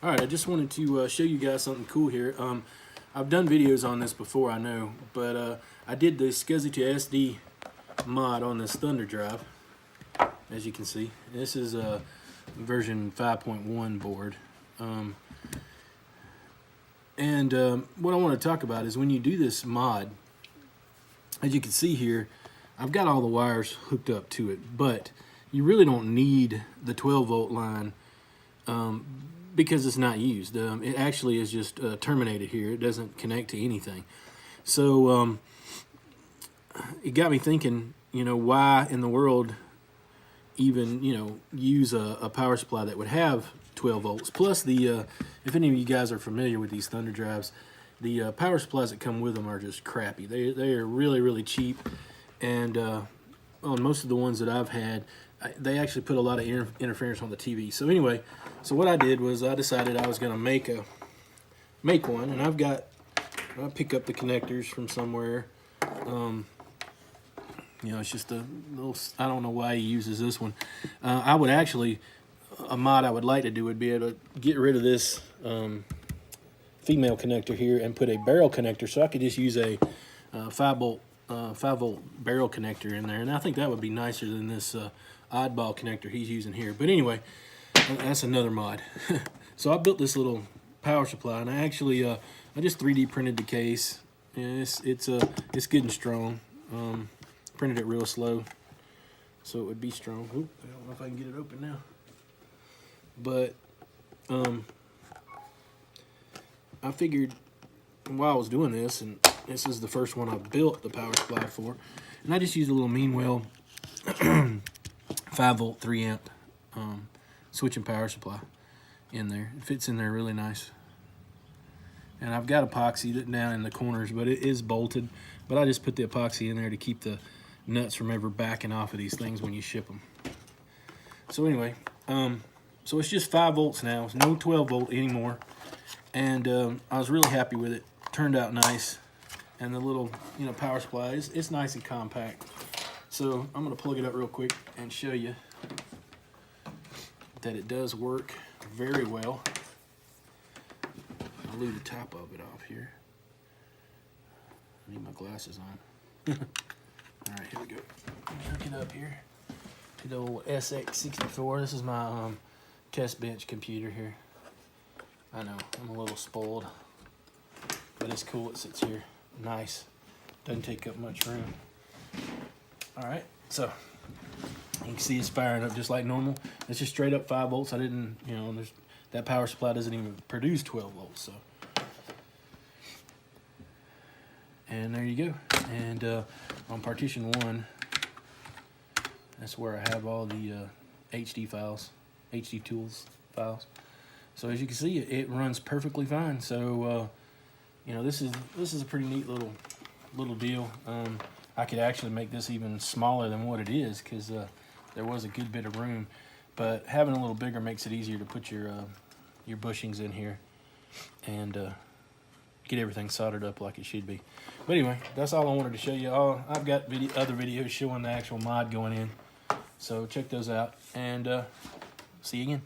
Alright, I just wanted to show you guys something cool here. I've done videos on this before, I know, but I did the SCSI2SD mod on this Thunderdrive, as you can see. This is a version 5.1 board. What I want to talk about is when you do this mod, as you can see here, I've got all the wires hooked up to it, but you really don't need the 12-volt line because it's not used. It actually is just terminated here. It doesn't connect to anything. So it got me thinking, why in the world even, use a power supply that would have 12 volts. Plus the, if any of you guys are familiar with these Thunderdrives, the power supplies that come with them are just crappy. They are really, really cheap. And on most of the ones that I've had, they actually put a lot of interference on the TV. So anyway, so what I did was I decided I was going to make one, and I pick up the connectors from somewhere. It's just a little, I don't know why he uses this one. I would actually, a mod I would like to do would be able to get rid of this female connector here and put a barrel connector, so I could just use a 5-volt barrel connector in there, and I think that would be nicer than this oddball connector he's using here. But anyway, that's another mod. So I built this little power supply, and I actually I just 3D printed the case. And it's good and strong. Printed it real slow so it would be strong. Oop, I don't know if I can get it open now, but I figured while I was doing this, and this is the first one I built the power supply for, and I just used a little Meanwell 5-volt 3-amp switching power supply in there. It fits in there really nice, and I've got epoxy down in the corners, but it is bolted. But I just put the epoxy in there to keep the nuts from ever backing off of these things when you ship them. So anyway, so it's just 5 volts now. It's no 12 volt anymore, and I was really happy with it. Turned out nice, and the little power supply it's nice and compact. So I'm gonna plug it up real quick and show you that it does work very well. I'll leave the top of it off here. I need my glasses on. All right, here we go. Hook it up here to the old SX64. This is my test bench computer here. I know, I'm a little spoiled, but it's cool. It sits here nice. Doesn't take up much room. All right, so you can see it's firing up just like normal. It's just straight up 5 volts. I didn't, that power supply doesn't even produce 12 volts, so. And there you go. And on partition 1, that's where I have all the HD tools files. So as you can see, it runs perfectly fine. So this is a pretty neat little deal. I could actually make this even smaller than what it is, because there was a good bit of room. But having a little bigger makes it easier to put your bushings in here and get everything soldered up like it should be. But anyway, that's all I wanted to show you. I've got other videos showing the actual mod going in, so check those out, and see you again.